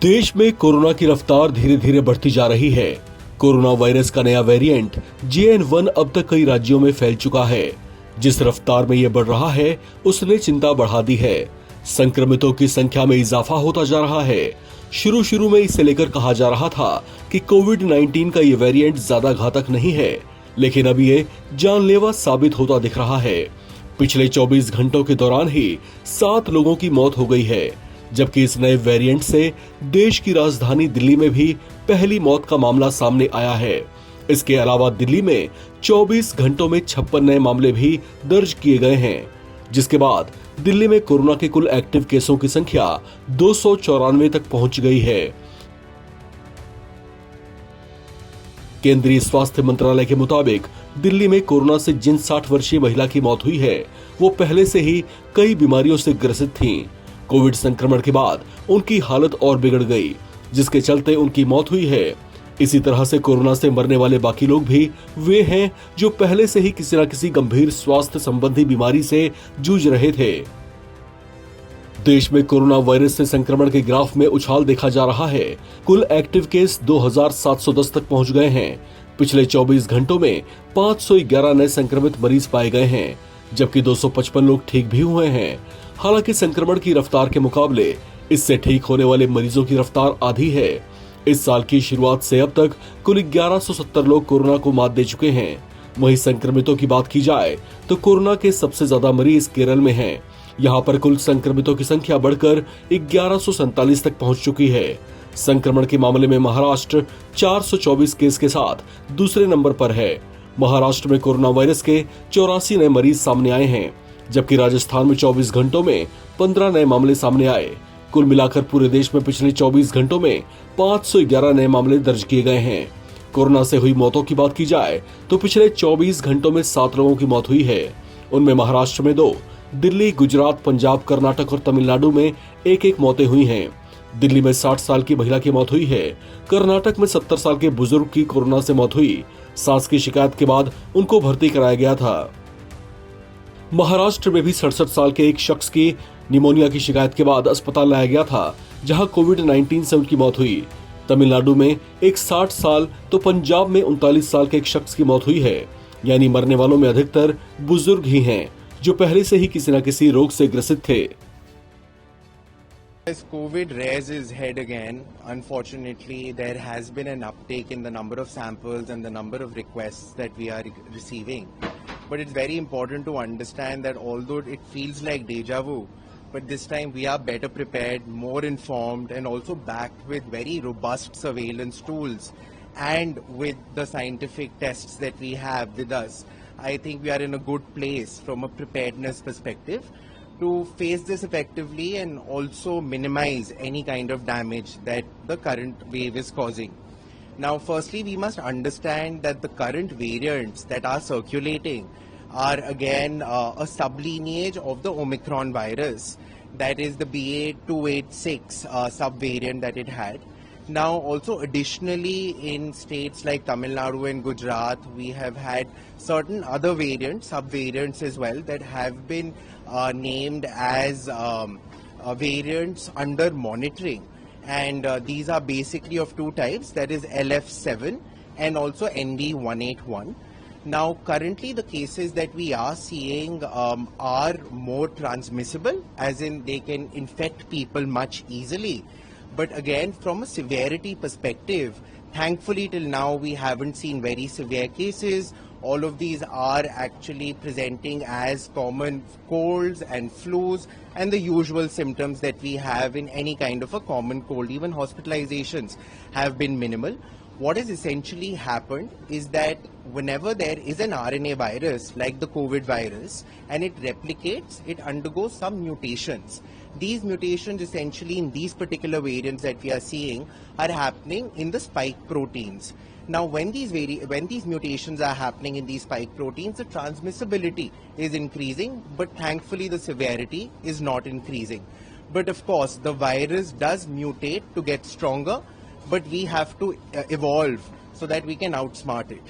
देश में कोरोना की रफ्तार धीरे धीरे बढ़ती जा रही है। कोरोना वायरस का नया वेरिएंट JN1 अब तक कई राज्यों में फैल चुका है। जिस रफ्तार में ये बढ़ रहा है उसने चिंता बढ़ा दी है। संक्रमितों की संख्या में इजाफा होता जा रहा है। शुरू में इसे लेकर कहा जा रहा था कि कोविड-19 का ये वेरिएंट ज्यादा घातक नहीं है, लेकिन अब ये जानलेवा साबित होता दिख रहा है। पिछले 24 घंटों के दौरान ही 7 लोगों की मौत हो गई है, जबकि इस नए वेरिएंट से देश की राजधानी दिल्ली में भी पहली मौत का मामला सामने आया है। इसके अलावा दिल्ली में 24 घंटों में 56 नए मामले भी दर्ज किए गए हैं, जिसके बाद दिल्ली में कोरोना के कुल एक्टिव केसों की संख्या 294 तक पहुंच गई है। केंद्रीय स्वास्थ्य मंत्रालय के मुताबिक दिल्ली में कोरोना से जिन 60 वर्षीय महिला की मौत हुई है वो पहले से ही कई बीमारियों से ग्रसित थीं। कोविड संक्रमण के बाद उनकी हालत और बिगड़ गई, जिसके चलते उनकी मौत हुई है। इसी तरह से कोरोना से मरने वाले बाकी लोग भी वे हैं जो पहले से ही किसी न किसी गंभीर स्वास्थ्य संबंधी बीमारी से जूझ रहे थे। देश में कोरोना वायरस से संक्रमण के ग्राफ में उछाल देखा जा रहा है। कुल एक्टिव केस 2710 तक पहुंच गए हैं। पिछले 24 घंटों में 511 नए संक्रमित मरीज पाए गए हैं, जबकि 255 लोग ठीक भी हुए हैं। हालांकि संक्रमण की रफ्तार के मुकाबले इससे ठीक होने वाले मरीजों की रफ्तार आधी है। इस साल की शुरुआत से अब तक कुल 1170 लोग कोरोना को मात दे चुके हैं। वहीं संक्रमितों की बात की जाए तो कोरोना के सबसे ज्यादा मरीज केरल में हैं। यहाँ पर कुल संक्रमितों की संख्या बढ़कर 1147 तक पहुंच चुकी है। संक्रमण के मामले में महाराष्ट्र 424 केस के साथ दूसरे नंबर पर है। महाराष्ट्र में कोरोना वायरस के 84 नए मरीज सामने आए हैं, जबकि राजस्थान में 24 घंटों में 15 नए मामले सामने आए। कुल मिलाकर पूरे देश में पिछले 24 घंटों में 511 नए मामले दर्ज किए गए हैं। कोरोना से हुई मौतों की बात की जाए तो पिछले 24 घंटों में 7 लोगों की मौत हुई है। उनमें महाराष्ट्र में 2, दिल्ली, गुजरात, पंजाब, कर्नाटक और तमिलनाडु में एक मौतें हुई हैं। दिल्ली में 60 साल की महिला की मौत हुई है। कर्नाटक में 70 साल के बुजुर्ग की कोरोना से मौत हुई। सांस की शिकायत के बाद उनको भर्ती कराया गया था। महाराष्ट्र में भी 67 साल के एक शख्स की निमोनिया की शिकायत के बाद अस्पताल लाया गया था, जहां कोविड-19 से उनकी मौत हुई। तमिलनाडु में एक 60 साल तो पंजाब में 39 साल के एक शख्स की मौत हुई है। यानी मरने वालों में अधिकतर बुजुर्ग ही हैं, जो पहले से ही किसी न किसी रोग से ग्रसित थे। As COVID rears its head again, unfortunately, there has been an uptake in the number of samples and the number of requests that we are receiving. But it's very important to understand that although it feels like deja vu, but this time we are better prepared, more informed, and also backed with very robust surveillance tools and with the scientific tests that we have with us. I think we are in a good place from a preparedness perspective to face this effectively and also minimize any kind of damage that the current wave is causing. Now, firstly, we must understand that the current variants that are circulating are again a sublineage of the Omicron virus, that is the BA.286 subvariant that it had. Now, also additionally in states like Tamil Nadu and Gujarat, we have had certain other variants, subvariants as well, that have been named as variants under monitoring. And these are basically of two types, that is LF7 and also NV181. Now, currently the cases that we are seeing are more transmissible, as in they can infect people much easily. But again, from a severity perspective, thankfully till now we haven't seen very severe cases. All of these are actually presenting as common colds and flus and the usual symptoms that we have in any kind of a common cold. Even hospitalizations have been minimal. What has essentially happened is that whenever there is an RNA virus like the COVID virus and it replicates, it undergoes some mutations. These mutations essentially in these particular variants that we are seeing are happening in the spike proteins. Now, when these mutations are happening in these spike proteins, the transmissibility is increasing, but thankfully the severity is not increasing. But of course, the virus does mutate to get stronger, but we have to evolve so that we can outsmart it.